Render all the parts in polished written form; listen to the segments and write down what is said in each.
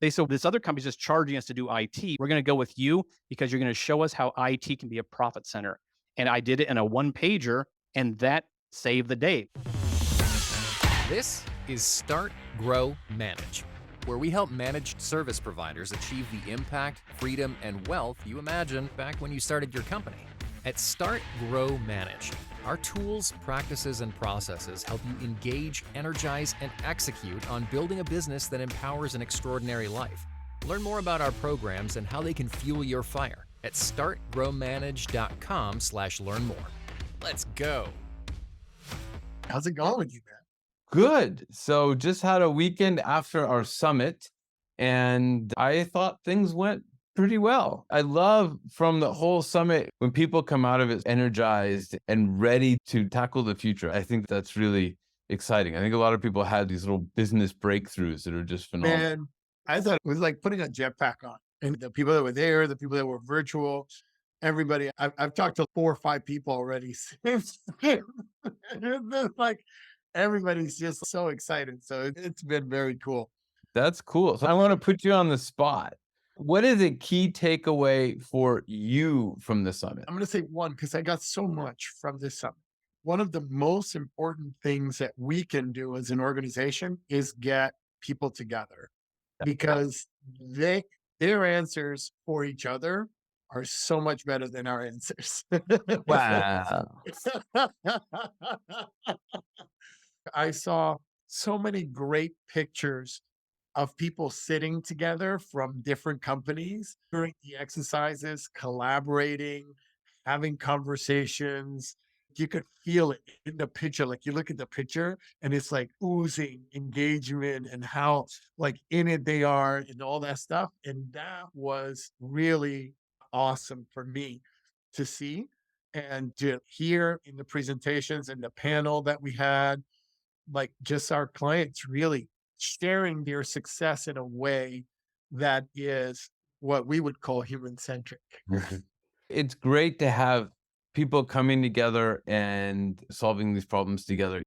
They said, this other company's just charging us to do IT. We're going to go with you because you're going to show us how IT can be a profit center. And I did it in a one pager, and that saved the day. This is Start, Grow, Manage, where we help managed service providers achieve the impact, freedom, and wealth you imagined back when you started your company. At Start, Grow, Manage, our tools, practices, and processes help you engage, energize, and execute on building a business that empowers an extraordinary life. Learn more about our programs and how they can fuel your fire at startgrowmanage.com/learn more. Let's go. How's it going with you, man? Good. So just had a weekend after our summit, and I thought things went pretty well. I love from the whole summit when people come out of it energized and ready to tackle the future. I think that's really exciting. I think a lot of people had these little business breakthroughs that are just phenomenal. Man, I thought it was like putting a jetpack on. And the people that were there, the people that were virtual, everybody. I've talked to 4 or 5 people already since. It's like everybody's just so excited. So it's been very cool. That's cool. So I want to put you on the spot. What is a key takeaway for you from the summit? I'm going to say one because I got so much from this summit. One of the most important things that we can do as an organization is get people together because their answers for each other are so much better than our answers. Wow. I saw so many great pictures of people sitting together from different companies during the exercises, collaborating, having conversations. You could feel it in the picture. Like you look at the picture and it's like oozing engagement and how like in it they are and all that stuff. And that was really awesome for me to see and to hear in the presentations and the panel that we had, like just our clients really sharing their success in a way that is what we would call human centric. It's great to have people coming together and solving these problems together.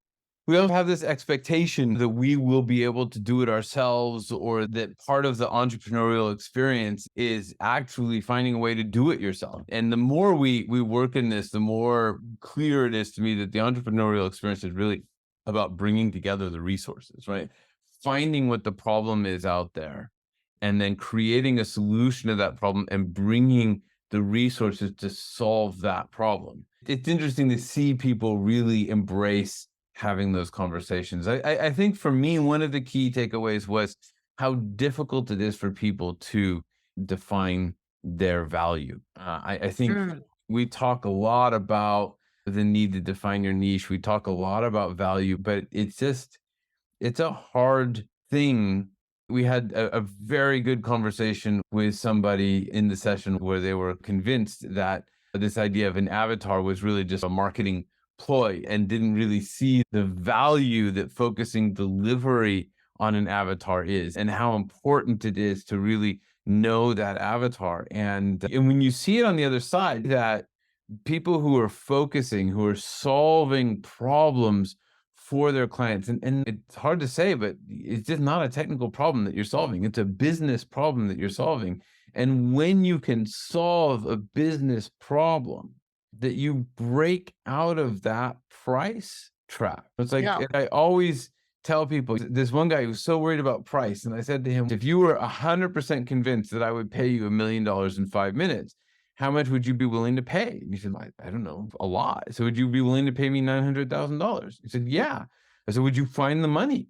We all have this expectation that we will be able to do it ourselves, or that part of the entrepreneurial experience is actually finding a way to do it yourself. And the more we work in this, the more clear it is to me that the entrepreneurial experience is really about bringing together the resources, right? Finding what the problem is out there and then creating a solution to that problem and bringing the resources to solve that problem. It's interesting to see people really embrace having those conversations. I think for me, one of the key takeaways was how difficult it is for people to define their value. I think we talk a lot about the need to define your niche. We talk a lot about value, but it's a hard thing. We had a very good conversation with somebody in the session where they were convinced that this idea of an avatar was really just a marketing ploy and didn't really see the value that focusing delivery on an avatar is and how important it is to really know that avatar. And when you see it on the other side, that people who are focusing, who are solving problems for their clients. And it's hard to say, but it's just not a technical problem that you're solving. It's a business problem that you're solving. And when you can solve a business problem, that you break out of that price trap. It's like, I always tell people, this one guy who was so worried about price. And I said to him, if you were 100% convinced that I would pay you $1 million in 5 minutes, how much would you be willing to pay? And he said, I don't know, a lot. So would you be willing to pay me $900,000? He said, yeah. I said, would you find the money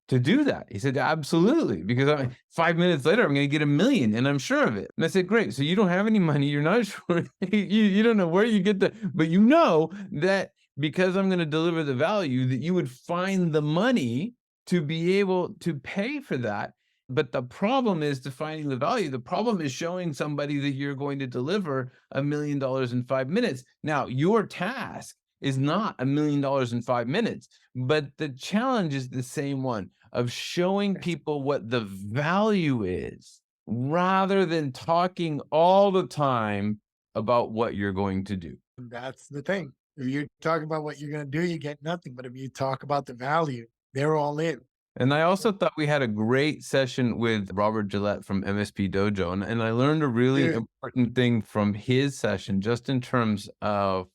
to do that? He said, absolutely. Because 5 minutes later, I'm going to get $1 million and I'm sure of it. And I said, great. So you don't have any money. You're not sure. you don't know where you get but you know that because I'm going to deliver the value that you would find the money to be able to pay for that. But the problem is defining the value. The problem is showing somebody that you're going to deliver $1 million in 5 minutes. Now, your task is not $1 million in 5 minutes, but the challenge is the same one of showing people what the value is rather than talking all the time about what you're going to do. That's the thing. If you talk about what you're going to do, you get nothing. But if you talk about the value, they're all in. And I also thought we had a great session with Robert Gillette from MSP Dojo. And I learned a really Dude, important thing from his session, just in terms of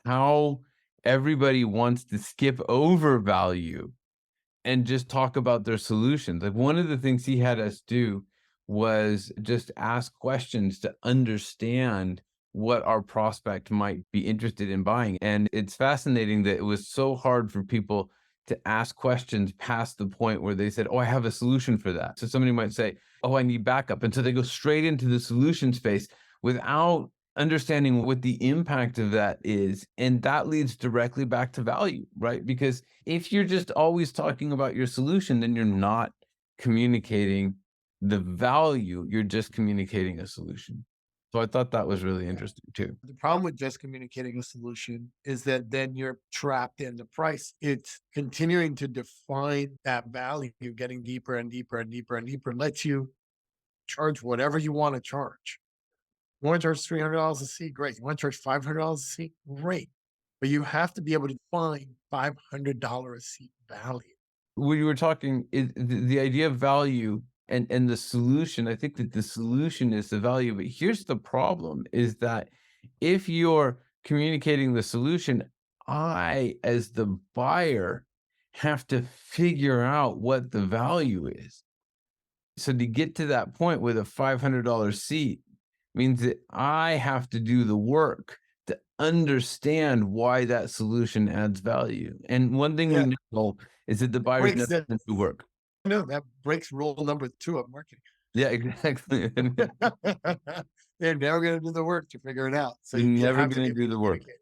how everybody wants to skip over value and just talk about their solutions. Like, one of the things he had us do was just ask questions to understand what our prospect might be interested in buying. And it's fascinating that it was so hard for people to ask questions past the point where they said, "Oh, I have a solution for that." So somebody might say, "Oh, I need backup." And so they go straight into the solution space without understanding what the impact of that is. And that leads directly back to value, right? Because if you're just always talking about your solution, then you're not communicating the value, you're just communicating a solution. So I thought that was really interesting too. the problem with just communicating a solution is that then you're trapped in the price. It's continuing to define that value, getting deeper and deeper and deeper and deeper, lets you charge whatever you want to charge. You want to charge $300 a seat? Great. You want to charge $500 a seat? Great. But you have to be able to find $500 a seat value. When you were talking, the idea of value and the solution, I think that the solution is the value. But here's the problem, is that if you're communicating the solution, I, as the buyer, have to figure out what the value is. So to get to that point with a $500 seat means that I have to do the work to understand why that solution adds value. And one thing Yeah. we know is that the buyer's Breaks never that. going to do work. No, that breaks rule number 2 of marketing. Yeah, exactly. They're never going to do the work to figure it out. So You're you never have to going be to able do to the work. communicate.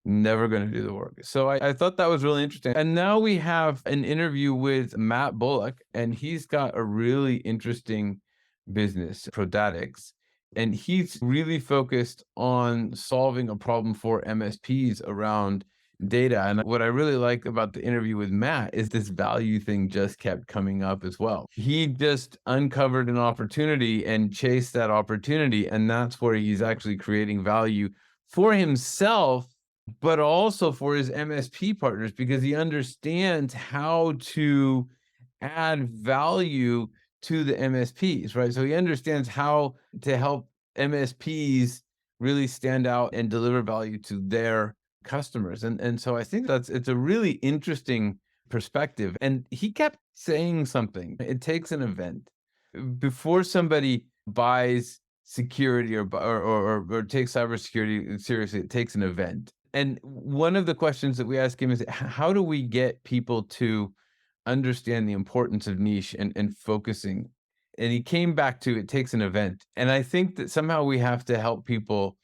Never going to do the work. So I thought that was really interesting. And now we have an interview with Matt Bullock, and he's got a really interesting business, Prodatix. And he's really focused on solving a problem for MSPs around data. And what I really like about the interview with Matt is this value thing just kept coming up as well. He just uncovered an opportunity and chased that opportunity. And that's where he's actually creating value for himself, but also for his MSP partners, because he understands how to add value to the MSPs, right? So he understands how to help MSPs really stand out and deliver value to their customers. And so I think it's a really interesting perspective. And he kept saying something. It takes an event. Before somebody buys security or takes cybersecurity seriously, it takes an event. And one of the questions that we ask him is, how do we get people to understand the importance of niche and focusing? And he came back to, it takes an event. And I think that somehow we have to help people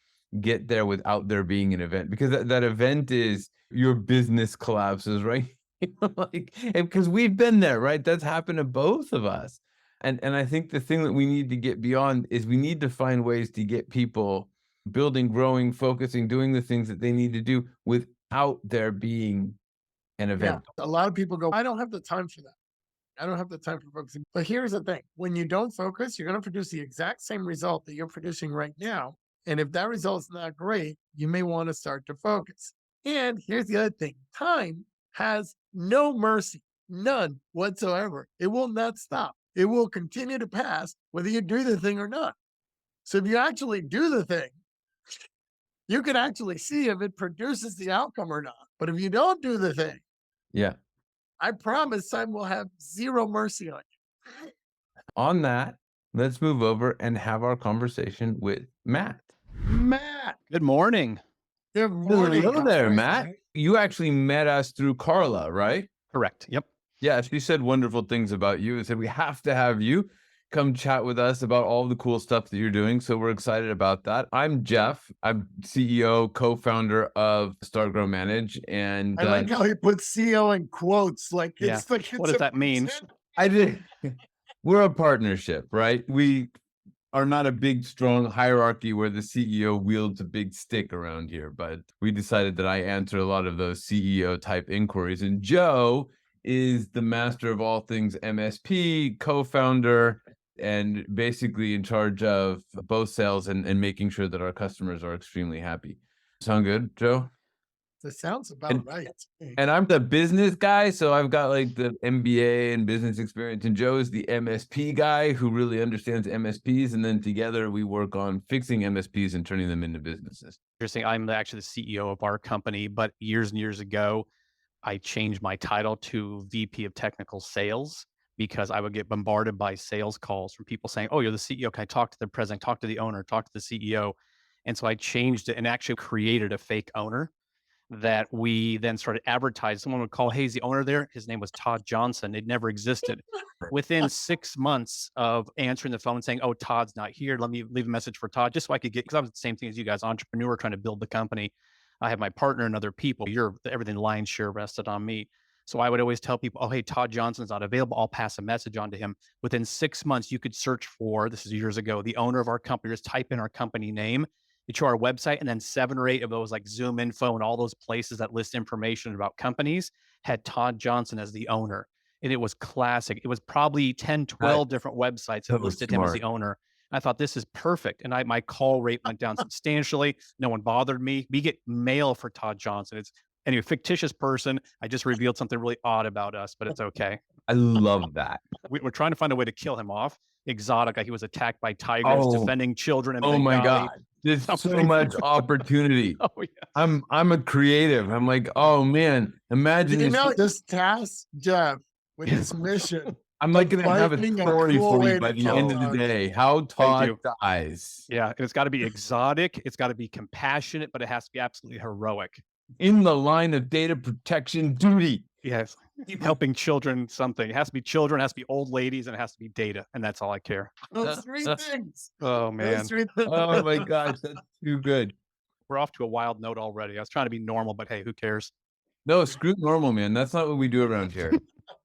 get there without there being an event, because that event is your business collapses, right? Like, because we've been there, right? That's happened to both of us. And I think the thing that we need to get beyond is we need to find ways to get people building, growing, focusing, doing the things that they need to do without there being an Yeah. event. A lot of people go, I don't have the time for that. I don't have the time for focusing. But here's the thing, when you don't focus, you're going to produce the exact same result that you're producing right now. And if that result's not great, you may want to start to focus. And here's the other thing, time has no mercy, none whatsoever. It will not stop. It will continue to pass whether you do the thing or not. So if you actually do the thing, you can actually see if it produces the outcome or not. But if you don't do the thing, Yeah. I promise time will have zero mercy on you. On that, let's move over and have our conversation with Matt. Matt, Good morning. good morning. Hello How there, are you, Matt. You actually met us through Carla, right? Correct. Yep. Yeah, she said wonderful things about you and said, we have to have you come chat with us about all the cool stuff that you're doing. So we're excited about that. I'm Jeff. I'm CEO, co-founder of Start, Grow, Manage. And I like how he put CEO in quotes. Like Yeah. it's like What it's does a that mean? pretend- I did. We're a partnership, right? We are not a big, strong hierarchy where the CEO wields a big stick around here, but we decided that I answer a lot of those CEO type inquiries. And Joe is the master of all things MSP, co-founder, and basically in charge of both sales and making sure that our customers are extremely happy. Sound good, Joe? That sounds about And right. and I'm the business guy, so I've got like the MBA and business experience, and Joe is the MSP guy who really understands MSPs, and then together we work on fixing MSPs and turning them into businesses. Interesting. I'm actually the CEO of our company, but years and years ago, I changed my title to VP of Technical Sales because I would get bombarded by sales calls from people saying, "Oh, you're the CEO. Can I talk to the president, talk to the owner, talk to the CEO?" And so I changed it and actually created a fake owner that we then started advertising. Someone would call, "Hey, is the owner there?" His name was Todd Johnson. It never existed. Within 6 months of answering the phone and saying, "Oh, Todd's not here. Let me leave a message for Todd," just so I could get, because I was the same thing as you guys, entrepreneur trying to build the company. I have my partner and other people. Everything lion's share rested on me. So I would always tell people, "Oh, hey, Todd Johnson's not available. I'll pass a message on to him." Within 6 months, you could search for, this is years ago, the owner of our company. Just type in our company name to our website, and then 7 or 8 of those, like Zoom Info and all those places that list information about companies, had Todd Johnson as the owner. And it was classic. It was probably 10, That's 12 different websites that so listed him as the smart. owner. I thought this is perfect. And my call rate went down substantially. No one bothered me. We get mail for Todd Johnson. It's anyway, fictitious person. I just revealed something really odd about us, but it's okay. I love that. We're trying to find a way to kill him off. Exotic, like he was attacked by tigers, Oh, defending children in oh my Bengali. God. There's so Something. much opportunity. Oh yeah. I'm a creative. I'm like, oh man, imagine You this. know, just task Jeff with this mission. I'm like gonna have a finding a story cool for way you by to the end of the kill day. How Thank Todd you. dies. Yeah, and it's got to be exotic. It's got to be compassionate, but it has to be absolutely heroic. In the line of data protection duty. Yes, helping children. Something. It has to be children. It has to be old ladies, and it has to be data. And that's all I care. Those three things. Oh man, Those three things. Oh my gosh, that's too good. we're off to a wild note already. I was trying to be normal, but hey, who cares? No, screw normal, man. That's not what we do around here.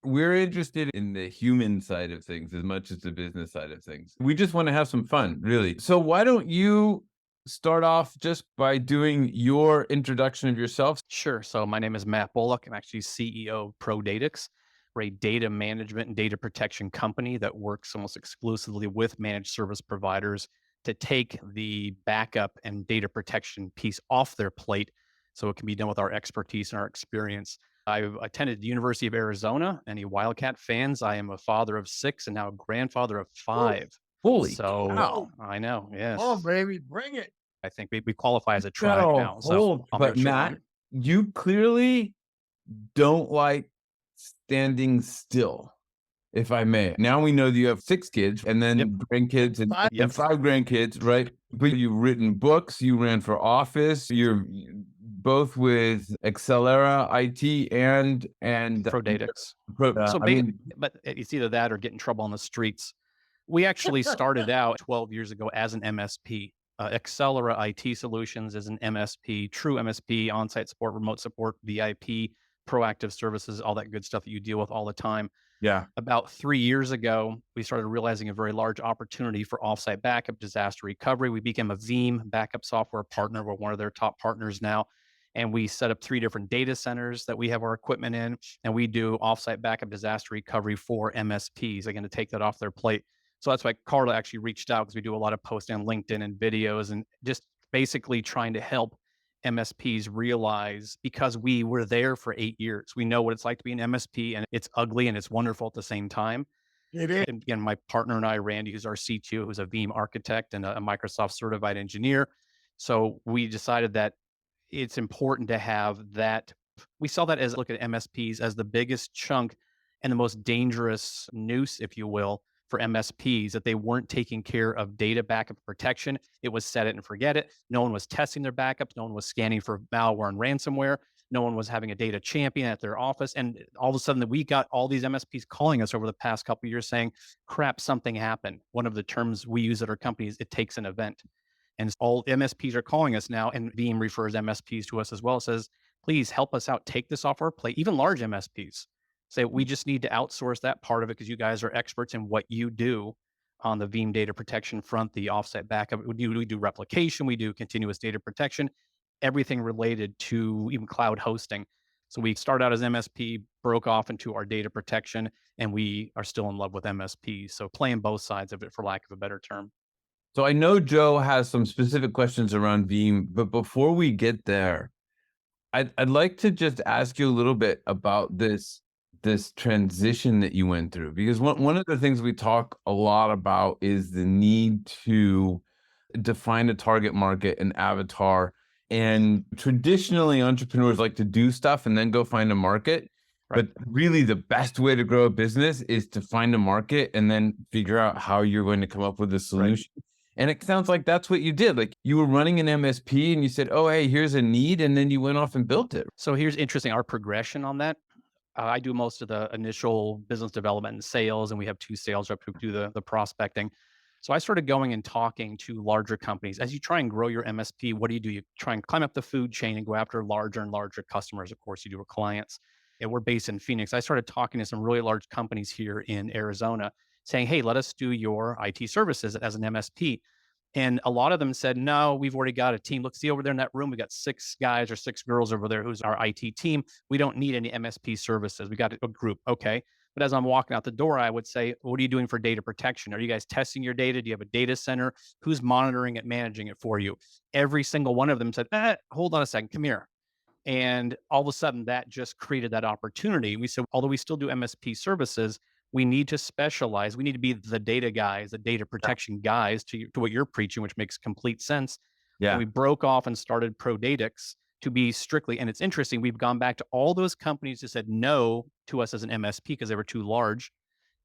We're interested in the human side of things as much as the business side of things. We just want to have some fun, really. So why don't you start off just by doing your introduction of yourself? Sure. So my name is Matt Bullock. I'm actually CEO of Prodatix. We're a data management and data protection company that works almost exclusively with managed service providers to take the backup and data protection piece off their plate so it can be done with our expertise and our experience. I've attended the University of Arizona. Any Wildcat fans? I am a father of 6 and now a grandfather of 5. Holy So cow. I know, yes. Oh, baby, bring it. I think we qualify as a tribe No, now. So I'll but make sure. Matt, you clearly don't like standing still, if I may. Now we know that you have 6 kids and then Yep. grandkids and, Five. Yep. and 5 grandkids, right? But you've written books, you ran for office, you're both with Accelera IT and Prodatix. So, I mean, but it's either that or get in trouble on the streets. We actually started out 12 years ago as an MSP. Accelera IT Solutions is an MSP, true MSP, on-site support, remote support, VIP, proactive services, all that good stuff that you deal with all the time. yeah. About 3 years ago, we started realizing a very large opportunity for offsite backup, disaster recovery. We became a Veeam backup software partner. We're one of their top partners now. And we set up 3 different data centers that we have our equipment in. And we do offsite backup disaster recovery for MSPs, again, to take that off their plate. So that's why Carla actually reached out, because we do a lot of posting on LinkedIn and videos and just basically trying to help MSPs realize, because we were there for 8 years. We know what it's like to be an MSP, and it's ugly and it's wonderful at the same time. It is. And again, my partner and I, Randy, who's our CTO, who's a Veeam architect and a Microsoft certified engineer. So we decided that it's important to have that. We saw that as, look at MSPs as the biggest chunk and the most dangerous noose, if you will, for MSPs, that they weren't taking care of data backup protection. It was set it and forget it. No one was testing their backups. No one was scanning for malware and ransomware. No one was having a data champion at their office. And all of a sudden, we got all these MSPs calling us over the past couple of years saying, crap, something happened. One of the terms we use at our company is it takes an event. And all MSPs are calling us now, and Veeam refers MSPs to us as well. It says, please help us out, take this off our plate. Even large MSPs say, we just need to outsource that part of it because you guys are experts in what you do on the Veeam data protection front, the offset backup. We do replication, we do continuous data protection, everything related to even cloud hosting. So we started out as MSP, broke off into our data protection, and we are still in love with MSPs. So playing both sides of it, for lack of a better term. So I know Joe has some specific questions around Veeam, but before we get there, I'd like to just ask you a little bit about this transition that you went through, because one of the things we talk a lot about is the need to define a target market, an avatar. And traditionally, entrepreneurs like to do stuff and then go find a market. Right. But really, the best way to grow a business is to find a market and then figure out how you're going to come up with a Right. solution. And it sounds like that's what you did. Like you were running an MSP and you said, oh, hey, here's a need. And then you went off and built it. So here's interesting, our progression on that. I do most of the initial business development and sales, and we have 2 sales reps who do the prospecting. So I started going and talking to larger companies. As you try and grow your MSP, what do? You try and climb up the food chain and go after larger and larger customers. Of course, you do with clients. And we're based in Phoenix. I started talking to some really large companies here in Arizona saying, hey, let us do your IT services as an MSP. And a lot of them said, no, we've already got a team. Look, see over there in that room, we got 6 guys or 6 girls over there who's our IT team. We don't need any MSP services. We got a group. Okay. But as I'm walking out the door, I would say, what are you doing for data protection? Are you guys testing your data? Do you have a data center? Who's monitoring it, managing it for you? Every single one of them said, hold on a second, come here. And all of a sudden, that just created that opportunity. We said, although we still do MSP services, we need to specialize. We need to be the data guys, the data protection guys to what you're preaching, which makes complete sense. And Yeah. we broke off and started Prodatix to be strictly, and it's interesting, we've gone back to all those companies who said no to us as an MSP because they were too large.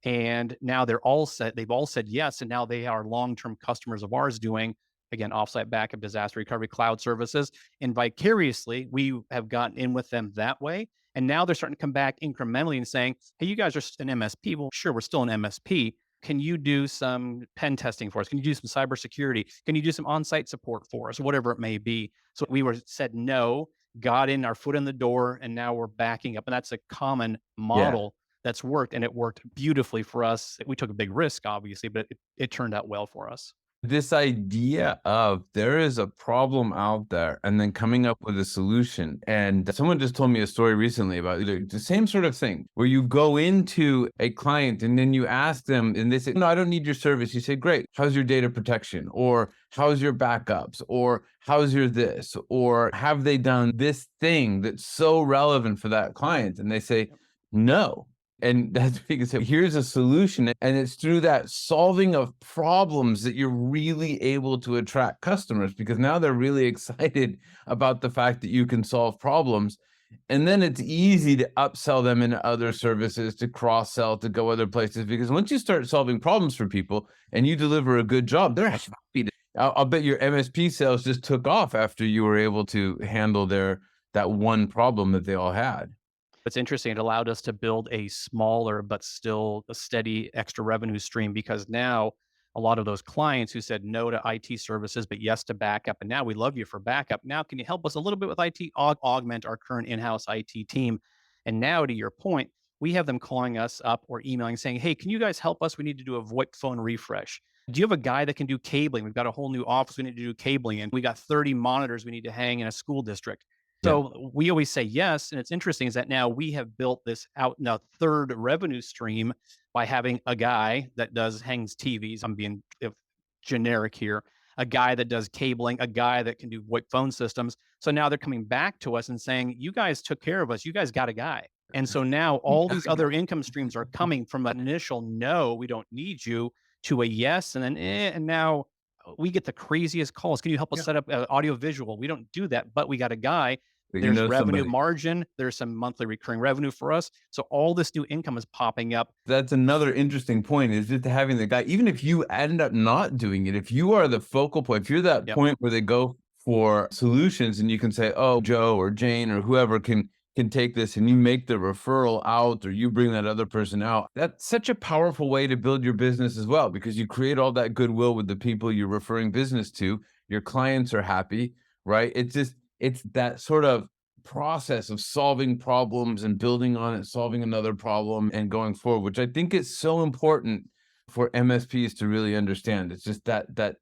And now they've all said yes. And now they are long-term customers of ours doing, again, offsite backup, disaster recovery, cloud services. And vicariously, we have gotten in with them that way. And now they're starting to come back incrementally and saying, hey, you guys are an MSP. Well, sure, we're still an MSP. Can you do some pen testing for us? Can you do some cybersecurity? Can you do some on-site support for us? Whatever it may be. So we were said no, got in our foot in the door, and now we're backing up. And that's a common Yeah. model that's worked, and it worked beautifully for us. We took a big risk, obviously, but it turned out well for us. This idea of there is a problem out there and then coming up with a solution. And someone just told me a story recently about the same sort of thing where you go into a client and then you ask them and they say, no, I don't need your service. You say, great. How's your data protection? Or how's your backups? Or how's your this? Or have they done this thing that's so relevant for that client? And they say, no. And that's because here's a solution. And it's through that solving of problems that you're really able to attract customers, because now they're really excited about the fact that you can solve problems. And then it's easy to upsell them into other services, to cross sell, to go other places. Because once you start solving problems for people and you deliver a good job, they're happy to. I'll bet your MSP sales just took off after you were able to handle that one problem that they all had. It's interesting. It allowed us to build a smaller but still a steady extra revenue stream because now a lot of those clients who said no to IT services but yes to backup, and now we love you for backup. Now, can you help us a little bit with IT? Augment our current in-house IT team. And now, to your point, we have them calling us up or emailing saying, "Hey, can you guys help us? We need to do a VoIP phone refresh. Do you have a guy that can do cabling? We've got a whole new office we need to do cabling, and we got 30 monitors we need to hang in a school district." Yeah. So we always say yes. And it's interesting is that now we have built this out now third revenue stream by having a guy that hangs TVs. I'm being generic here. A guy that does cabling, a guy that can do VoIP phone systems. So now they're coming back to us and saying, you guys took care of us. You guys got a guy. And so now all these other income streams are coming from an initial no, we don't need you, to a yes, and then and now we get the craziest calls. Can you help us Yeah. set up audio visual? We don't do that, but we got a guy. But you There's know revenue somebody. margin. There's some monthly recurring revenue for us. So all this new income is popping up. That's another interesting point, is just having the guy, even if you end up not doing it, if you are the focal point, if you're that Yep. point where they go for solutions and you can say, oh, Joe or Jane or whoever can take this, and you make the referral out or you bring that other person out. That's such a powerful way to build your business as well, because you create all that goodwill with the people you're referring business to. Your clients are happy, right? It's that sort of process of solving problems and building on it, solving another problem and going forward, which I think is so important for MSPs to really understand. It's just that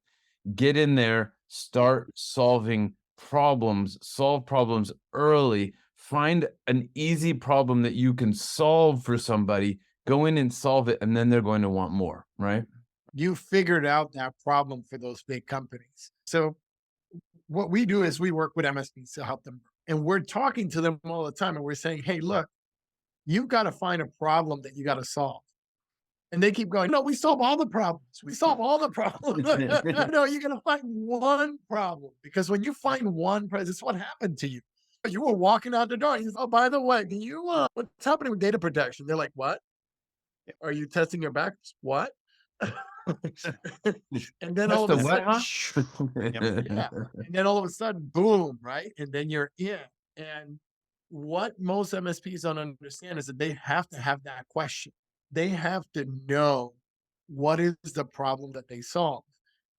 get in there, start solving problems, solve problems early, find an easy problem that you can solve for somebody, go in and solve it, and then they're going to want more, right? You figured out that problem for those big companies. So what we do is we work with MSPs to help them grow. And we're talking to them all the time and we're saying, hey, look, you've got to find a problem that you got to solve. And they keep going, no, we solve all the problems. We solve all the problems. No, you're going to find one problem because when you find one problem, this is what happened to you. You were walking out the door. And he says, oh, by the way, can you, what's happening with data protection? They're like, what? Are you testing your backs? What? And then That's all of the a what, sudden, Yep. yeah. And then all of a sudden, boom, right? And then you're in. And what most MSPs don't understand is that they have to have that question. They have to know what is the problem that they solve.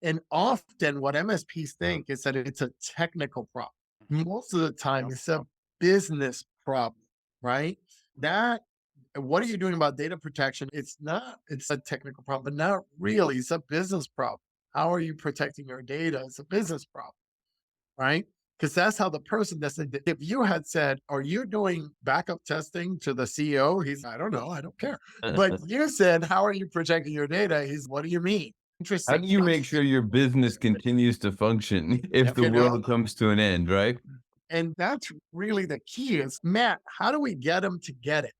And often what MSPs think is that it's a technical problem. Most of the time, Yep. it's a business problem, right? That what are you doing about data protection? It's a technical problem, but not really. It's a business problem. How are you protecting your data? It's a business problem, right? Because that's how the person that's if you had said, are you doing backup testing to the CEO? He's, I don't know, I don't care. But you said, how are you protecting your data? He's, what do you mean? How Interesting. do you make sure your business continues to function if Yep. the You know? world comes to an end, right? And that's really the key is, Matt, how do we get them to get it?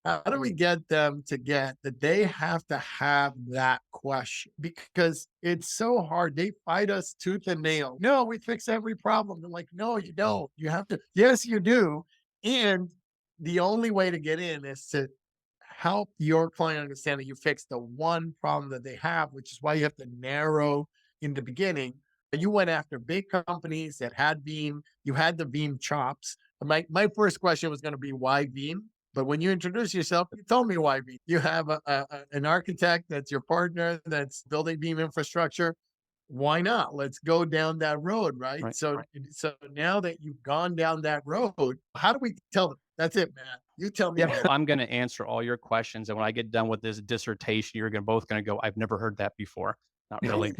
How do we get them to get that they have to have that question? Because it's so hard. They fight us tooth and nail. No, we fix every problem. They're like, no, you don't. You have to. Yes, you do. And the only way to get in is to help your client understand that you fix the one problem that they have, which is why you have to narrow in the beginning. You went after big companies that had Veeam. You had the Veeam chops. My first question was going to be why Veeam? But when you introduce yourself, you told me why Veeam. You have an architect that's your partner that's building Veeam infrastructure. Why not? Let's go down that road, right? Right. So now that you've gone down that road, how do we tell them? That's it, man. You tell me. Yeah, I'm going to answer all your questions, and when I get done with this dissertation, you're both going to go, I've never heard that before. Not really.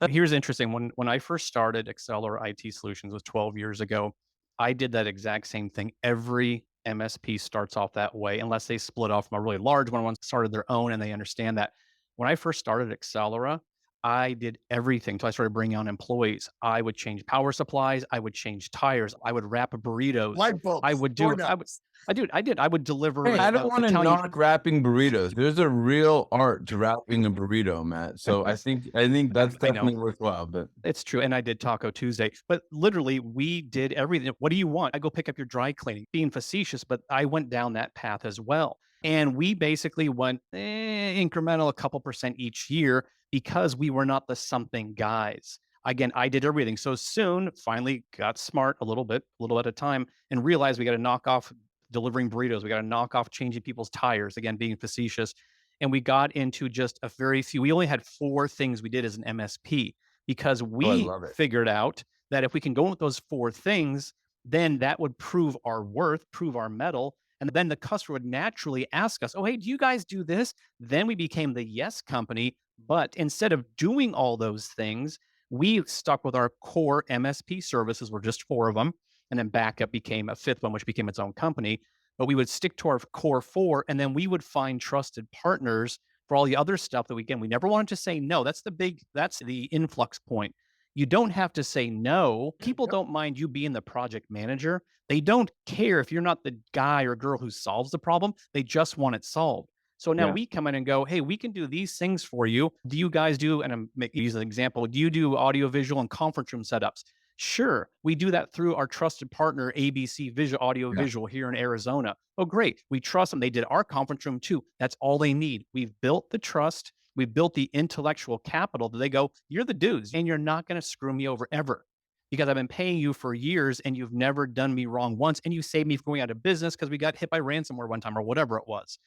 Here's interesting. When I first started Acceler IT Solutions was 12 years ago, I did that exact same thing. Every MSP starts off that way, unless they split off from a really large one, started their own, and they understand that. When I first started Accelera, I did everything. So I started bringing on employees. I would change power supplies. I would change tires. I would wrap burritos. Light bulbs, I would do. doorknobs. I did. I would deliver Hey, I don't want to Italian. knock wrapping burritos. There's a real art to wrapping a burrito, Matt. So I think that's I know. definitely worthwhile. But It's true. And I did Taco Tuesday, but literally we did everything. What do you want? I go pick up your dry cleaning. Being facetious, but I went down that path as well. And we basically went incremental, a couple percent each year because we were not the something guys. Again, I did everything. So soon, finally got smart a little bit, a little at a time, and realized we got to knock off delivering burritos. We got to knock off changing people's tires. Again, being facetious. And we got into just a very few. We only had 4 things we did as an MSP because I we love it. figured out that if we can go with those 4 things, then that would prove our worth, prove our mettle. And then the customer would naturally ask us, oh, hey, do you guys do this? Then we became the yes company. But instead of doing all those things, we stuck with our core MSP services, were just 4 of them. And then backup became a 5th one, which became its own company. But we would stick to our core 4, and then we would find trusted partners for all the other stuff that we never wanted to say no. That's the influx point. You don't have to say no. People Yep. don't mind you being the project manager. They don't care if you're not the guy or girl who solves the problem. They just want it solved. So now Yeah. we come in and go, hey, we can do these things for you. Do you guys do, and I'm using an example, do you do audio visual and conference room setups? Sure, we do that through our trusted partner, ABC Visual Audio Yeah. Visual here in Arizona. Oh, great. We trust them. They did our conference room too. That's all they need. We've built the trust. We've built the intellectual capital that they go, you're the dudes and you're not going to screw me over ever because I've been paying you for years and you've never done me wrong once. And you saved me from going out of business because we got hit by ransomware one time or whatever it was.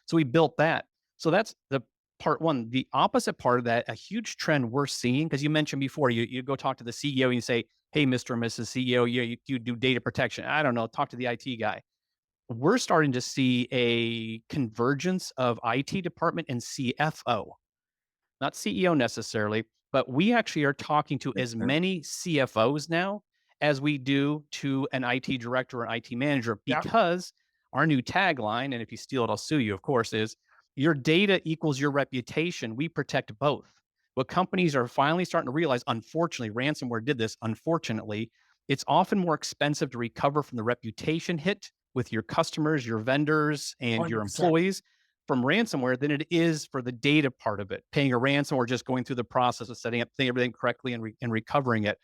So we built that. So that's the part one. The opposite part of that, a huge trend we're seeing, because you mentioned before, you go talk to the CEO and you say, hey, Mr. and Mrs. CEO, you do data protection. I don't know, talk to the IT guy. We're starting to see a convergence of IT department and CFO, not CEO necessarily, but we actually are talking to as many CFOs now as we do to an IT director or an IT manager Yep. because our new tagline, and if you steal it, I'll sue you, of course, is your data equals your reputation. We protect both. What companies are finally starting to realize, unfortunately, ransomware did this, unfortunately, It's often more expensive to recover from the reputation hit with your customers, your vendors, and your 100%. employees from ransomware than it is for the data part of it. Paying a ransom or just going through the process of setting up everything correctly and recovering it.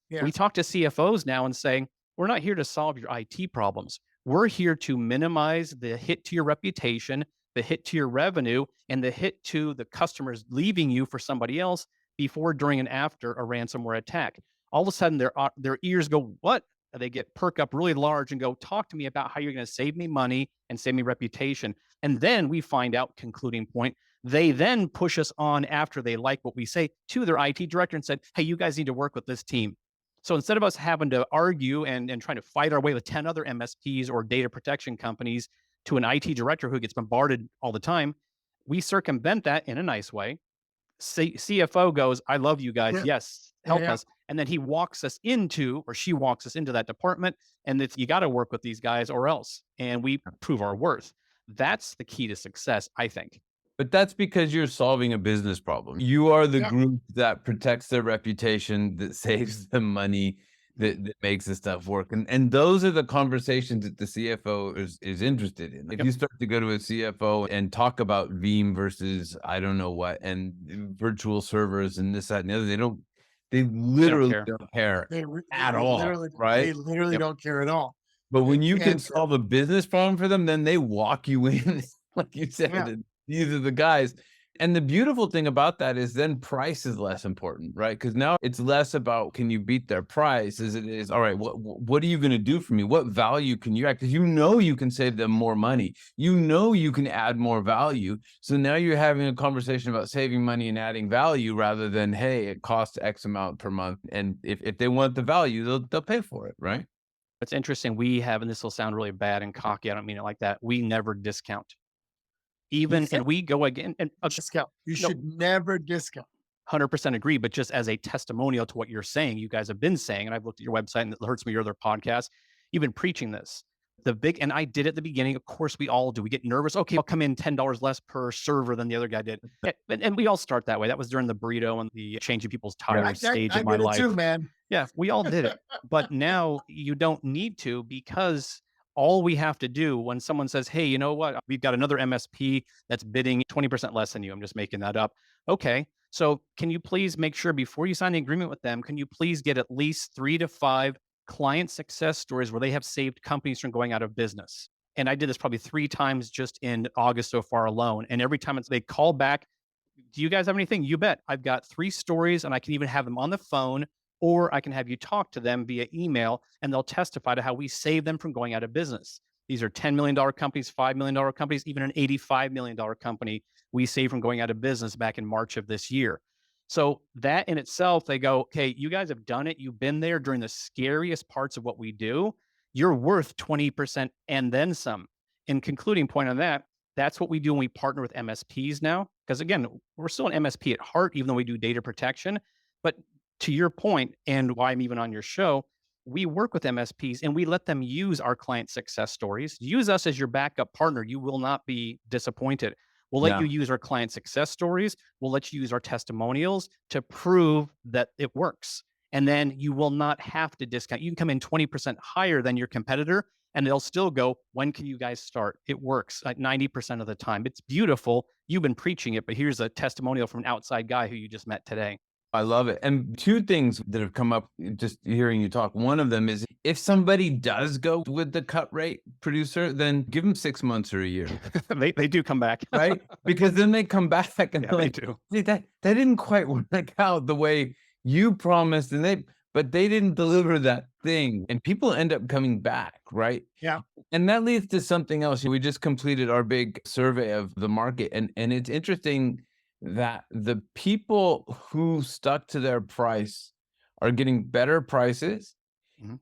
Yeah. We talk to CFOs now and saying, we're not here to solve your IT problems. We're here to minimize the hit to your reputation, the hit to your revenue, and the hit to the customers leaving you for somebody else before, during, and after a ransomware attack. All of a sudden, their ears go, what? They get perk up really large and go, talk to me about how you're going to save me money and save me reputation. And then we find out, concluding point, they then push us on after they like what we say to their IT director and said, hey, you guys need to work with this team. So instead of us having to argue and trying to fight our way with 10 other MSPs or data protection companies to an IT director who gets bombarded all the time, we circumvent that in a nice way. CFO goes, I love you guys. Yeah. Yes, Yeah. help Yeah. us. And then he walks us into, or she walks us into that department. And it's, you got to work with these guys or else. And we prove our worth. That's the key to success, I think. But that's because you're solving a business problem. You are the Yeah. group that protects their reputation, that saves them money, that makes the stuff work. And those are the conversations that the CFO is interested in. If Yep. you start to go to a CFO and talk about Veeam versus I don't know what, and virtual servers and this, that, and the other, they literally care. don't care They at all, literally, right? They literally Yep. don't care at all. But when you can And solve a business problem for them, then they walk you in, like you said, Yeah. and these are the guys. And the beautiful thing about that is then price is less important, right? Because now it's less about can you beat their price as it is, all right, what are you going to do for me? What value can you add? Because you can save them more money. You can add more value. So now you're having a conversation about saving money and adding value rather than, hey, it costs X amount per month. And if they want the value, they'll pay for it, right? It's interesting. We have, and this will sound really bad and cocky, I don't mean it like that. We never discount. Even, and we go again, and discount. You no, should never discount. 100% agree. But just as a testimonial to what you're saying, you guys have been saying, and I've looked at your website and it hurts me, your other podcast, you've been preaching this. And I did at the beginning, of course we all do. We get nervous. Okay, I'll come in $10 less per server than the other guy did. And we all start that way. That was during the burrito and the changing people's tires stage of my did it life. too, man. Yeah, we all did it. But now you don't need to, because all we have to do when someone says, hey, you know what? We've got another MSP that's bidding 20% less than you. I'm just making that up. Okay. So can you please make sure before you sign the agreement with them, can you please get at least 3 to 5 client success stories where they have saved companies from going out of business? And I did this probably 3 times just in August so far alone. And every time they call back, do you guys have anything? You bet. I've got 3 stories and I can even have them on the phone, or I can have you talk to them via email and they'll testify to how we save them from going out of business. These are $10 million companies, $5 million companies, even an $85 million company we saved from going out of business back in March of this year. So that in itself, they go, okay, you guys have done it. You've been there during the scariest parts of what we do. You're worth 20% and then some. And concluding point on that, that's what we do when we partner with MSPs now. Because again, we're still an MSP at heart, even though we do data protection. But to your point, and why I'm even on your show, we work with MSPs and we let them use our client success stories. Use us as your backup partner. You will not be disappointed. We'll let you use our client success stories. We'll let you use our testimonials to prove that it works. And then you will not have to discount. You can come in 20% higher than your competitor and they'll still go, when can you guys start? It works like 90% of the time. It's beautiful. You've been preaching it, but here's a testimonial from an outside guy who you just met today. I love it. And 2 things that have come up just hearing you talk. One of them is if somebody does go with the cut rate producer, then give them 6 months or a year. They do come back. Right? Because then they come back and Yeah, they're they like, do. "Hey, that didn't quite work out the way you promised, but they didn't deliver that thing." And people end up coming back, right? Yeah. And that leads to something else. We just completed our big survey of the market, and it's interesting that the people who stuck to their price are getting better prices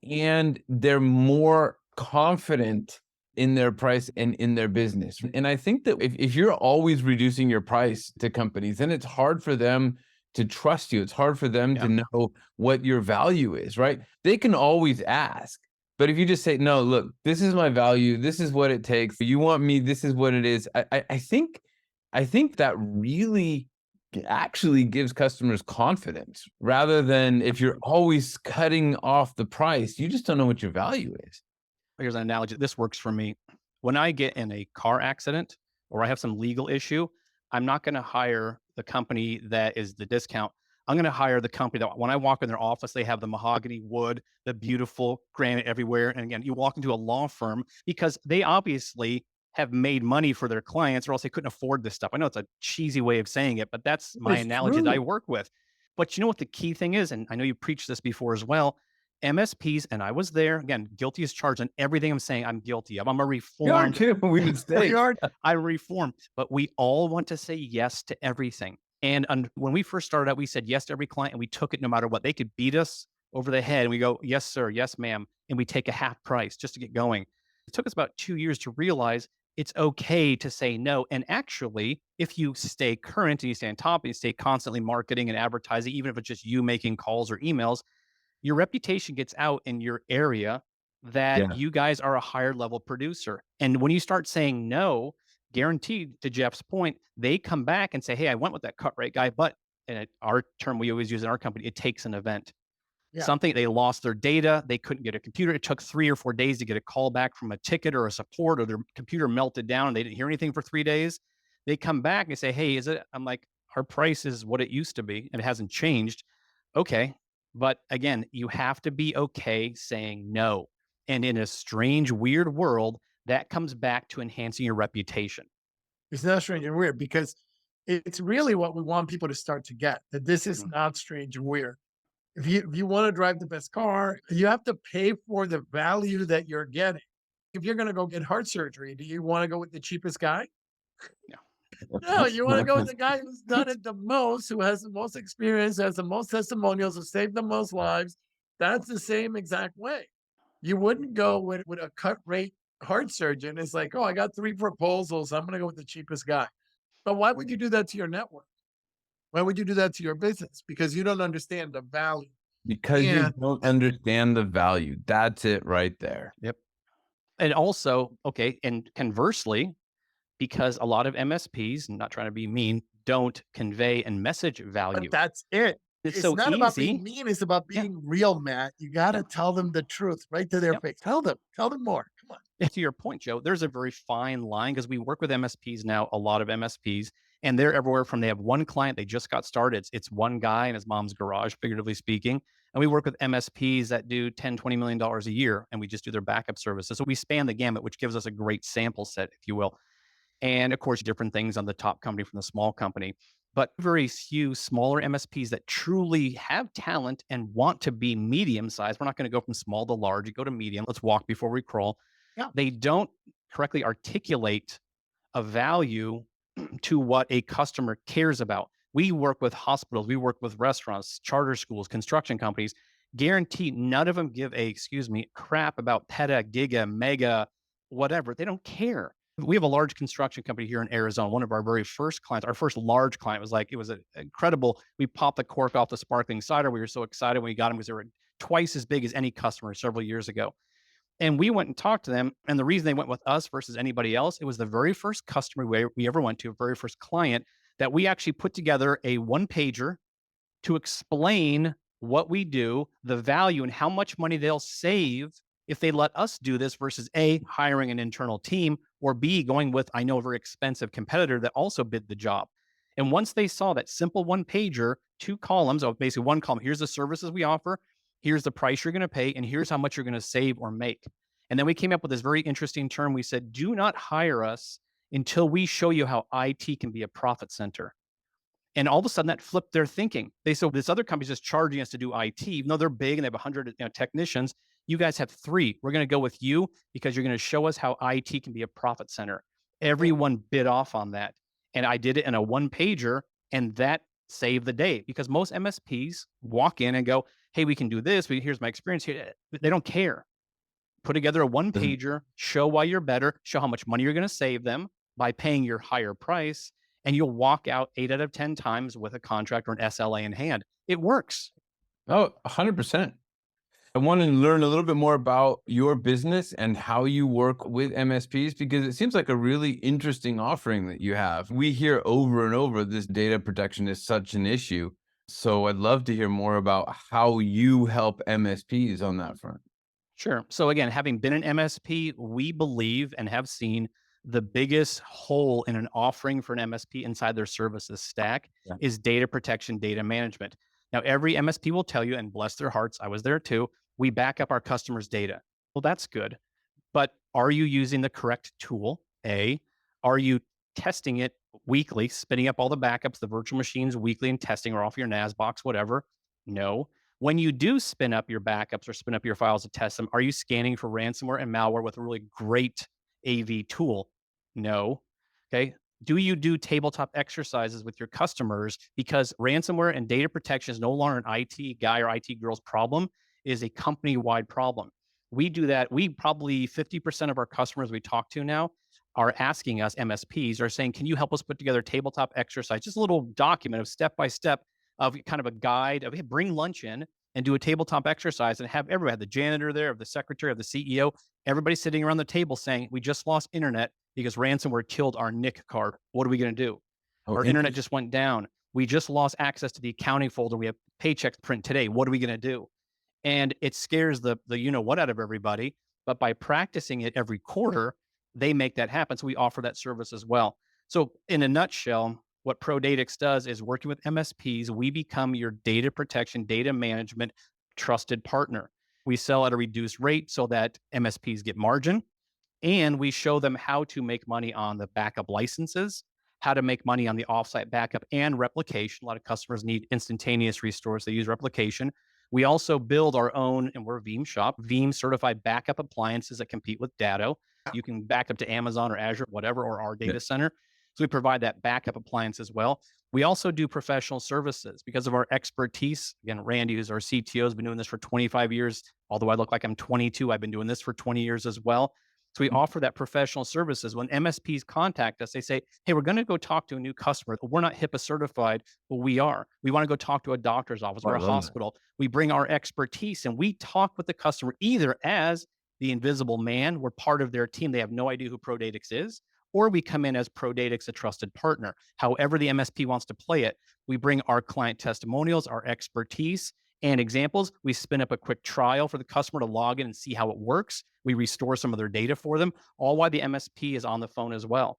and they're more confident in their price and in their business. And I think that if you're always reducing your price to companies, then it's hard for them to trust you. It's hard for them to know what your value is, right? They can always ask. But if you just say, no, look, this is my value. This is what it takes. You want me, this is what it is. I think that really actually gives customers confidence rather than if you're always cutting off the price, you just don't know what your value is. Here's an analogy. This works for me. When I get in a car accident or I have some legal issue, I'm not going to hire the company that is the discount. I'm going to hire the company that when I walk in their office, they have the mahogany wood, the beautiful granite everywhere. And again, you walk into a law firm because they obviously have made money for their clients or else they couldn't afford this stuff. I know it's a cheesy way of saying it, but that's my It's analogy that I true. work with. But you know what the key thing is? And I know you preached this before as well. MSPs, and I was there again, guilty as charged, and everything I'm saying, I'm guilty of. I'm a We are reformed, too. We We mistake. are. I'm reformed, but we all want to say yes to everything. And when we first started out, we said yes to every client, and we took it no matter what. They could beat us over the head, and we go, "Yes, sir. Yes, ma'am," and we take a half price just to get going. It took us about 2 years to realize it's okay to say no. And actually, if you stay current and you stay on top and you stay constantly marketing and advertising, even if it's just you making calls or emails, your reputation gets out in your area that Yeah. you guys are a higher level producer. And when you start saying no, guaranteed to Jeff's point, they come back and say, "Hey, I went with that cut rate guy, but," and our term we always use in our company, it takes an event. Yeah. Something they lost their data, they couldn't get a computer. It took 3 or 4 days to get a call back from a ticket or a support, or their computer melted down and they didn't hear anything for 3 days. They come back and say, "Hey, is it?" I'm like, "Our price is what it used to be and it hasn't changed." Okay. But again, you have to be okay saying no. And in a strange, weird world, that comes back to enhancing your reputation. It's not strange and weird because it's really what we want people to start to get, that this is Mhm. not strange and weird. If you want to drive the best car, you have to pay for the value that you're getting. If you're going to go get heart surgery, do you want to go with the cheapest guy? Yeah. No, you want to go with the guy who's done it the most, who has the most experience, has the most testimonials, who saved the most lives. That's the same exact way. You wouldn't go with a cut rate heart surgeon. It's like, oh, I got three proposals. I'm going to go with the cheapest guy. But why would you do that to your network? Why would you do that to your business? Because you don't understand the value. Because you And don't understand the value. That's it right there. Yep. And also, okay, and conversely, because a lot of MSPs, I'm not trying to be mean, don't convey and message but value. that's it. It's It's so not about being easy. mean, it's about Yeah. being real, Matt. You gotta Yeah. tell them the truth right to their Yep. face. Tell them more. Come on. And to your point, Joe, there's a very fine line because we work with MSPs now, a lot of MSPs, and they're everywhere from they have one client, they just got started. It's one guy in his mom's garage, figuratively speaking. And we work with MSPs that do 10, $20 million a year, and we just do their backup services. So we span the gamut, which gives us a great sample set, if you will. And of course, different things on the top company from the small company. But very few smaller MSPs that truly have talent and want to be medium sized. We're not going to go from small to large. You go to medium. Let's walk before we crawl. Yeah. They don't correctly articulate a value to what a customer cares about. We work with hospitals, we work with restaurants, charter schools, construction companies. Guarantee none of them give a, excuse me, crap about peta, giga, mega, whatever. They don't care. We have a large construction company here in Arizona. One of our very first clients, our first large client, was like, it was incredible. We popped the cork off the sparkling cider. We were so excited when we got them because they were twice as big as any customer several years ago. And we went and talked to them. And the reason they went with us versus anybody else, it was the very first customer we ever went to, very first client that we actually put together a one pager to explain what we do, the value, and how much money they'll save if they let us do this versus A, hiring an internal team, or B, going with, I know, a very expensive competitor that also bid the job. And once they saw that simple one pager, 2 columns, of basically one column, here's the services we offer, here's the price you're going to pay, and here's how much you're going to save or make. And then we came up with this very interesting term. We said, do not hire us until we show you how IT can be a profit center. And all of a sudden that flipped their thinking. They said, this other company's just charging us to do IT, even though they're big and they have 100 technicians. You guys have 3. We're going to go with you because you're going to show us how IT can be a profit center. Yeah. Everyone bid off on that. And I did it in a one pager, and that saved the day because most MSPs walk in and go, hey, we can do this. Here's my experience here. They don't care. Put together a one Doesn't pager, show why you're better, show how much money you're going to save them by paying your higher price, and you'll walk out 8 out of 10 times with a contract or an SLA in hand. It works. Oh, 100%. I want to learn a little bit more about your business and how you work with MSPs because it seems like a really interesting offering that you have. We hear over and over this data protection is such an issue. So I'd love to hear more about how you help MSPs on that front. Sure. So again, having been an MSP, we believe and have seen the biggest hole in an offering for an MSP inside their services stack Yeah. is data protection, data management. Now, every MSP will tell you, and bless their hearts, I was there too, we back up our customers' data. Well, that's good. But are you using the correct tool? A, are you testing it weekly, spinning up all the backups, the virtual machines weekly and testing or off your NAS box, whatever? No. When you do spin up your backups or spin up your files to test them, are you scanning for ransomware and malware with a really great AV tool? No. Okay. Do you do tabletop exercises with your customers? Because ransomware and data protection is no longer an IT guy or IT girl's problem, it is a company wide problem. We do that. We probably 50% of our customers we talk to now are asking us, MSPs, are saying, can you help us put together a tabletop exercise? Just a little document of step by step of kind of a guide of, hey, bring lunch in and do a tabletop exercise and have everybody, have the janitor there, of the secretary, of the CEO, everybody sitting around the table saying, we just lost internet because ransomware killed our NIC card. What are we going to do? Oh, Our internet interesting. just went down. We just lost access to the accounting folder. We have paychecks to print today. What are we going to do? And it scares the you know what out of everybody. But by practicing it every quarter, they make that happen. So we offer that service as well. So in a nutshell, what Prodatix does is working with MSPs, we become your data protection, data management trusted partner. We sell at a reduced rate so that MSPs get margin, and we show them how to make money on the backup licenses, how to make money on the offsite backup and replication. A lot of customers need instantaneous restores. They use replication. We also build our own, and we're a Veeam shop, Veeam certified backup appliances that compete with Datto. You can back up to Amazon or Azure, whatever, or our Yeah. data center. So we provide that backup appliance as well. We also do professional services because of our expertise. Again, Randy, who's our CTO, has been doing this for 25 years. Although I look like I'm 22, I've been doing this for 20 years as well. So we offer that professional services. When MSPs contact us, they say, hey, we're going to go talk to a new customer. We're not HIPAA certified. Well, we are. We want to go talk to a doctor's office Oh, or I a love that. hospital. We bring our expertise and we talk with the customer either as the invisible man, we're part of their team. They have no idea who Prodatix is, or we come in as Prodatix, a trusted partner. However, the MSP wants to play it, we bring our client testimonials, our expertise, and examples. We spin up a quick trial for the customer to log in and see how it works. We restore some of their data for them, all while the MSP is on the phone as well.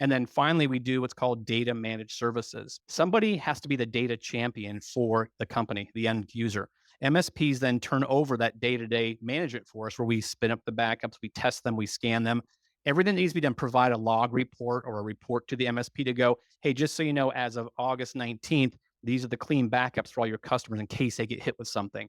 And then finally, we do what's called data managed services. Somebody has to be the data champion for the company, the end user. MSPs then turn over that day-to-day management for us, where we spin up the backups, we test them, we scan them. Everything needs to be done. Provide a log report or a report to the MSP to go, hey, just so you know, as of August 19th, these are the clean backups for all your customers in case they get hit with something.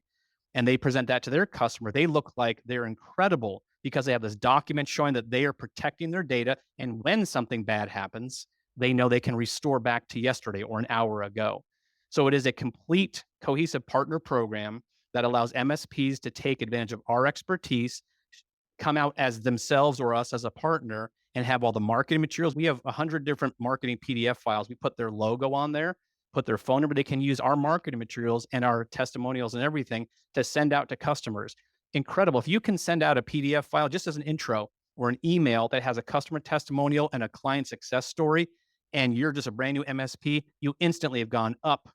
And they present that to their customer. They look like they're incredible because they have this document showing that they are protecting their data. And when something bad happens, they know they can restore back to yesterday or an hour ago. So it is a complete cohesive partner program that allows MSPs to take advantage of our expertise, come out as themselves or us as a partner, and have all the marketing materials. We have 100 different marketing PDF files. We put their logo on there, put their phone number. They can use our marketing materials and our testimonials and everything to send out to customers. Incredible. If you can send out a PDF file just as an intro or an email that has a customer testimonial and a client success story, and you're just a brand new MSP, you instantly have gone up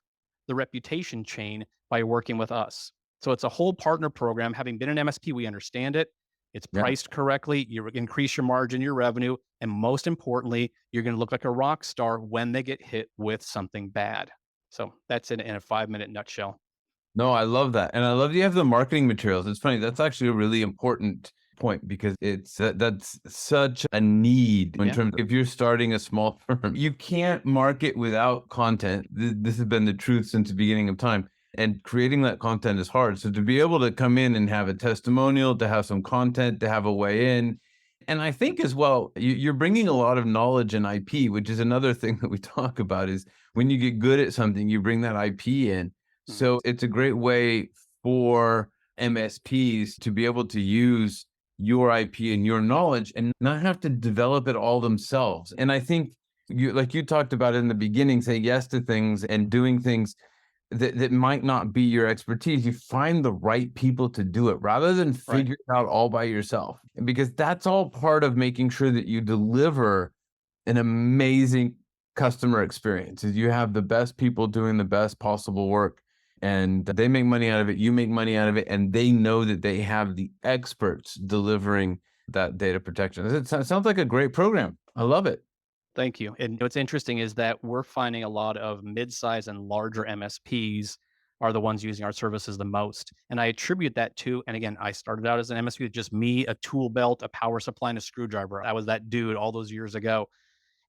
the reputation chain by working with us. So it's a whole partner program. Having been an MSP, we understand it. It's Yeah. priced correctly. You increase your margin, your revenue, and most importantly, you're going to look like a rock star when they get hit with something bad. So that's it in a 5-minute nutshell. No, I love that. And I love that you have the marketing materials. It's funny. That's actually a really important point because that's such a need in Yeah. terms of if you're starting a small firm, you can't market without content. This has been the truth since the beginning of time. And creating that content is hard. So to be able to come in and have a testimonial, to have some content, to have a way in. And I think as well, you're bringing a lot of knowledge and IP, which is another thing that we talk about is when you get good at something, you bring that IP in. Mhm. So it's a great way for MSPs to be able to use your IP and your knowledge and not have to develop it all themselves. And I think you, like you talked about in the beginning, say yes to things and doing things that might not be your expertise, you find the right people to do it rather than Right. figure it out all by yourself. Because that's all part of making sure that you deliver an amazing customer experience. Is you have the best people doing the best possible work, and they make money out of it, you make money out of it, and they know that they have the experts delivering that data protection. Sounds like a great program. I love it. Thank you. And what's interesting is that we're finding a lot of mid-size and larger MSPs are the ones using our services the most. And I attribute that to, and again, I started out as an MSP with just me, a tool belt, a power supply, and a screwdriver. I was that dude all those years ago.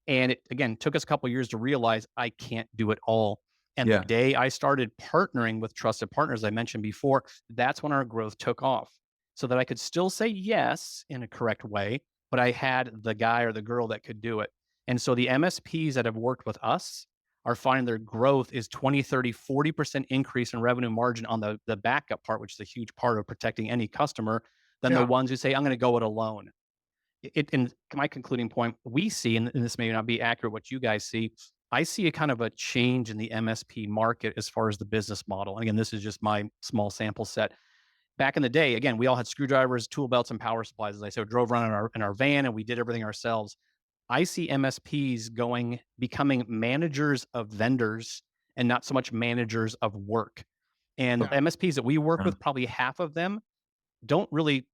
And it, again, took us a couple of years to realize I can't do it all. And the Yeah. day I started partnering with trusted partners, I mentioned before, that's when our growth took off. So that I could still say yes in a correct way, but I had the guy or the girl that could do it. And so the MSPs that have worked with us are finding their growth is 20, 30, 40% increase in revenue margin on the backup part, which is a huge part of protecting any customer, than the Yeah. ones who say, I'm going to go it alone. And my concluding point, we see, and this may not be accurate what you guys see, I see a kind of a change in the MSP market as far as the business model. And again, this is just my small sample set. Back in the day, again, we all had screwdrivers, tool belts, and power supplies. As I said, drove around in our van and we did everything ourselves. I see MSPs becoming managers of vendors and not so much managers of work. And Yeah. MSPs that we work Yeah. with, probably half of them don't really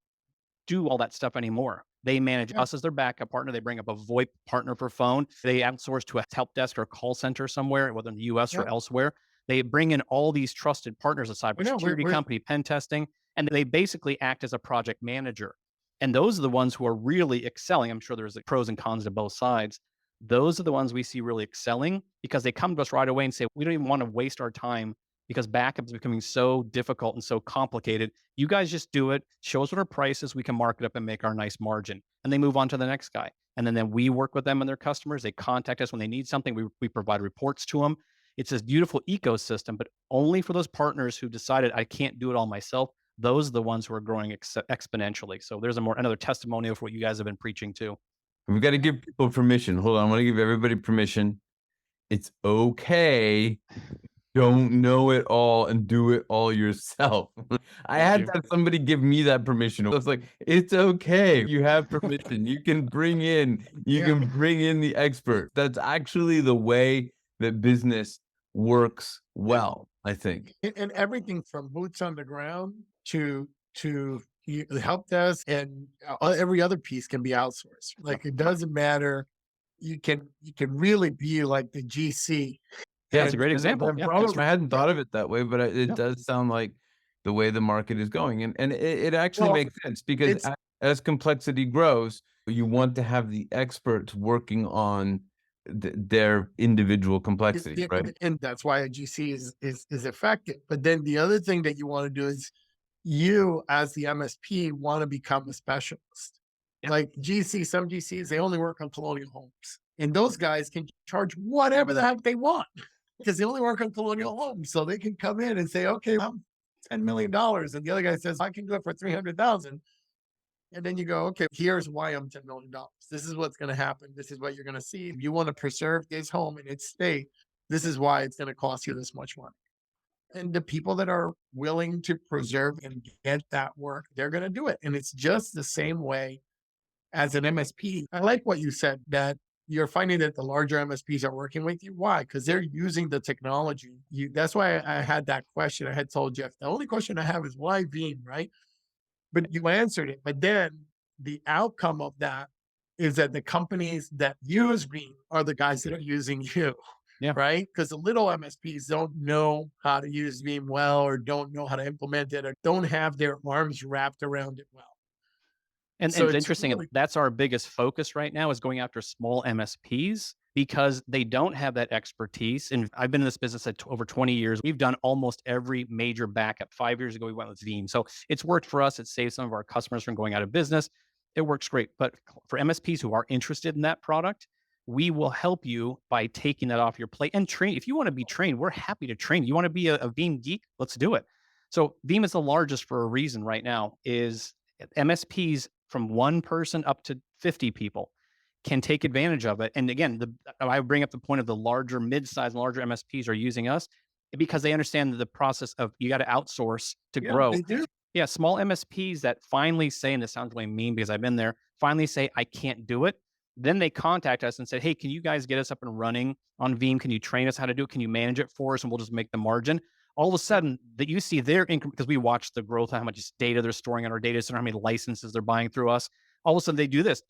do all that stuff anymore. They manage Yeah. us as their backup partner. They bring up a VoIP partner for phone. They outsource to a help desk or a call center somewhere, whether in the US or Yeah. elsewhere. They bring in all these trusted partners, a I know cybersecurity company, pen testing, and they basically act as a project manager. And those are the ones who are really excelling. I'm sure there's pros and cons to both sides. Those are the ones we see really excelling because they come to us right away and say, we don't even want to waste our time because backup is becoming so difficult and so complicated. You guys just do it, show us what our price is, we can mark it up and make our nice margin. And they move on to the next guy. And then we work with them and their customers. They contact us when they need something. We provide reports to them. It's this beautiful ecosystem, but only for those partners who decided I can't do it all myself. Those are the ones who are growing exponentially. So there's another testimonial for what you guys have been preaching too. We've got to give people permission. Hold on. I want to give everybody permission. It's okay. Don't know it all and do it all yourself. I Thank had you. to have somebody give me that permission. I was like, it's okay. You have permission. You Yeah. can bring in the expert. That's actually the way that business works well, I think. And everything from boots on the ground to the help desk and every other piece can be outsourced. Like it doesn't matter. You can really be like the GC. Yeah, it's a great And the example. Yeah, thanks problem, I hadn't yeah, thought of it that way, but it yeah. does sound like the way the market is going, and it actually well, makes sense because it's as complexity grows, you want to have the experts working on their individual complexity, right? and that's why a GC is effective. But then the other thing that you want to do is you as the MSP want to become a specialist. Yeah. Like some GCs, they only work on colonial homes. And those guys can charge whatever the heck they want because they only work on colonial homes. So they can come in and say, okay, I'm $10 million. dollars. And the other guy says, I can do it for 300,000. And then you go, okay, here's why I'm $10 million. Dollars. This is what's going to happen. This is what you're going to see. If you want to preserve this home in its state, this is why it's going to cost you this much money. And the people that are willing to preserve and get that work, they're going to do it. And it's just the same way as an MSP. I like what you said that you're finding that the larger MSPs are working with you. Why? Because they're using the technology. That's why I had that question. I had told Jeff, the only question I have is why Veeam, right? But you answered it. But then the outcome of that is that the companies that use Veeam are the guys that are using you. Yeah. Right. Because the little MSPs don't know how to use Veeam well, or don't know how to implement it, or don't have their arms wrapped around it well. And So it's it's interesting, really, that's our biggest focus right now is going after small MSPs because they don't have that expertise. And I've been in this business at over 20 years. We've done almost every major backup. 5 years ago, we went with Veeam. So it's worked for us. It saved some of our customers from going out of business. It works great. But for MSPs who are interested in that product, we will help you by taking that off your plate and train. If you want to be trained, we're happy to train. You want to be a Veeam geek? Let's do it. So Veeam is the largest for a reason right now is MSPs from one person up to 50 people can take advantage of it. And again, I bring up the point of the larger, mid-sized, larger MSPs are using us. because they understand the process of you got to outsource to Yeah, grow. they do. Yeah, small MSPs that finally say, and this sounds really mean because I've been there, finally say, I can't do it. Then they contact us and say, hey, can you guys get us up and running on Veeam? Can you train us how to do it? Can you manage it for us? And we'll just make the margin. All of a Yeah. sudden, that you see their income because we watch the growth, how much data they're storing on our data center, how many licenses they're buying through us. All of a sudden, they do this.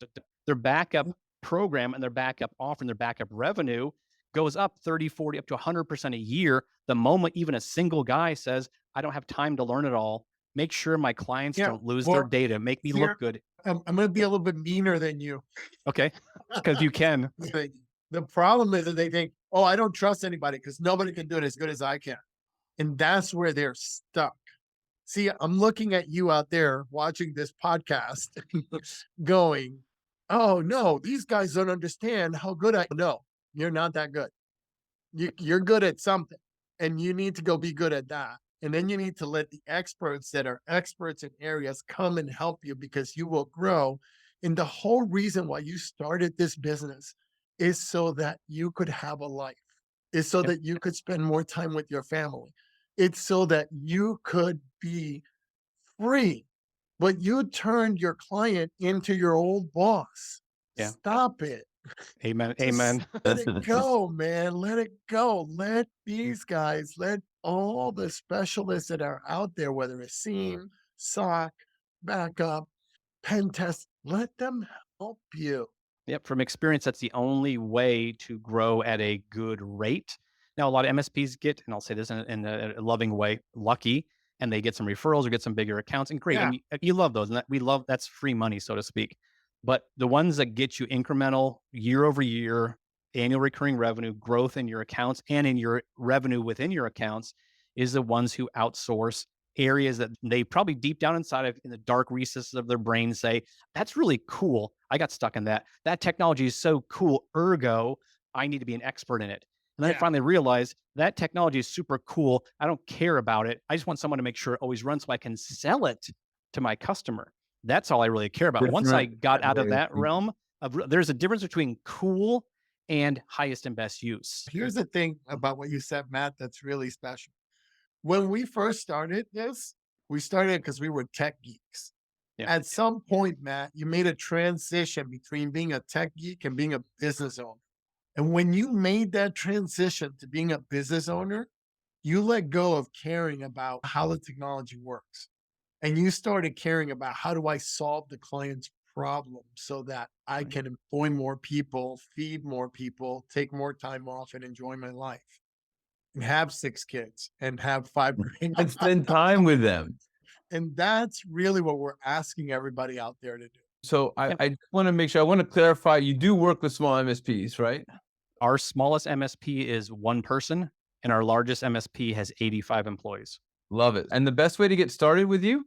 Their backup program and their backup offer and their backup revenue goes up 30, 40, up to 100% a year. The moment even a single guy says, I don't have time to learn it all, make sure my clients Yeah. don't lose their Well, data, make me here, look good. I'm going to be a little bit meaner than you. Okay. Because you can. The problem is that they think, oh, I don't trust anybody because nobody can do it as good as I can. And that's where they're stuck. See, I'm looking at you out there watching this podcast going, oh, no, these guys don't understand how good I know. You're not that good. You're good at something and you need to go be good at that. And then you need to let the experts that are experts in areas come and help you because you will grow. And the whole reason why you started this business is so that you could have a life, is so Yep. that you could spend more time with your family. It's so that you could be free, but you turned your client into your old boss. Yeah. Stop it. Amen. Just Amen. let it go, man. Let it go. Let these guys, let all the specialists that are out there, whether it's SIEM, SOC, backup, pen test, let them help you. Yep. From experience, that's the only way to grow at a good rate. Now, a lot of MSPs get, and I'll say this in a loving way, lucky, and they get some referrals or get some bigger accounts, and great. Yeah. And you love those, and we love that's free money, so to speak. But the ones that get you incremental year over year, annual recurring revenue growth in your accounts and in your revenue within your accounts is the ones who outsource areas that they probably deep down inside of in the dark recesses of their brain say, that's really cool. I got stuck in that. That technology is so cool. Ergo, I need to be an expert in it. And then I Yeah. finally realized that technology is super cool. I don't care about it. I just want someone to make sure it always runs so I can sell it to my customer. That's all I really care about. Once I got out of that realm there's a difference between cool and highest and best use. Here's the thing about what you said, Matt, that's really special. When we first started this, we started because we were tech geeks. Yeah. At some point, Matt, you made a transition between being a tech geek and being a business owner. And when you made that transition to being a business owner, you let go of caring about how the technology works. And you started caring about how do I solve the client's problem so that I can employ more people, feed more people, take more time off and enjoy my life and have 6 kids and have 5 And spend time with them. And that's really what we're asking everybody out there to do. So Yep. I want to make sure, I want to clarify, you do work with small MSPs, right? Our smallest MSP is one person, and our largest MSP has 85 employees. Love it. And the best way to get started with you?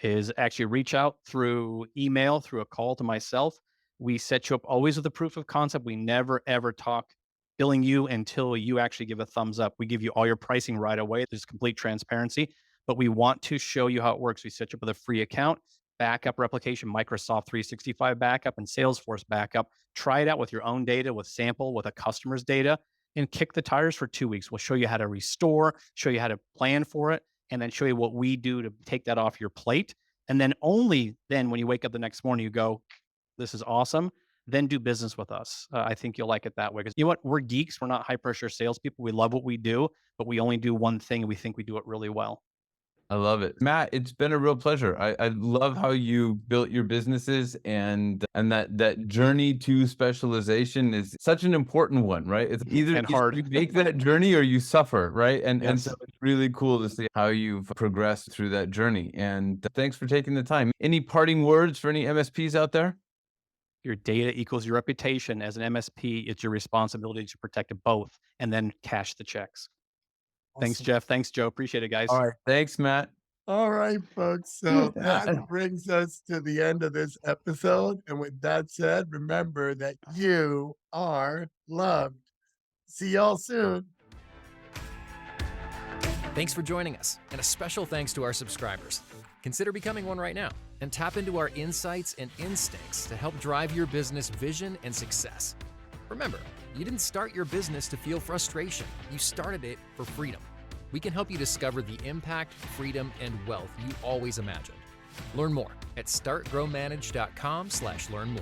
Is actually reach out through email, through a call to myself. We set you up always with a proof of concept. We never ever talk billing you until you actually give a thumbs up. We give you all your pricing right away. There's complete transparency, but we want to show you how it works. We set you up with a free account, backup replication, Microsoft 365 backup, and Salesforce backup. Try it out with your own data, with sample, with a customer's data, and kick the tires for 2 weeks. We'll show you how to restore, show you how to plan for it, and then show you what we do to take that off your plate. And then only then when you wake up the next morning, you go, this is awesome. Then do business with us. I think you'll like it that way. Because you know what? We're geeks. We're not high pressure salespeople. We love what we do, but we only do one thing and we think we do it really well. I love it. Matt, it's been a real pleasure. I love how you built your businesses and that journey to specialization is such an important one, right? It's either And hard. you make that journey or you suffer, right? And Yes. so it's really cool to see how you've progressed through that journey. And thanks for taking the time. Any parting words for any MSPs out there? Your data equals your reputation. As an MSP, it's your responsibility to protect both and then cash the checks. Thanks, Awesome. Jeff. Thanks, Joe. Appreciate it, guys. All right. Thanks, Matt. All right, folks. So that brings us to the end of this episode. And with that said, remember that you are loved. See y'all soon. Thanks for joining us, and a special thanks to our subscribers. Consider becoming one right now and tap into our insights and instincts to help drive your business vision and success. Remember, You didn't start your business to feel frustration. You started it for freedom. We can help you discover the impact, freedom, and wealth you always imagined. Learn more at startgrowmanage.com/learn more.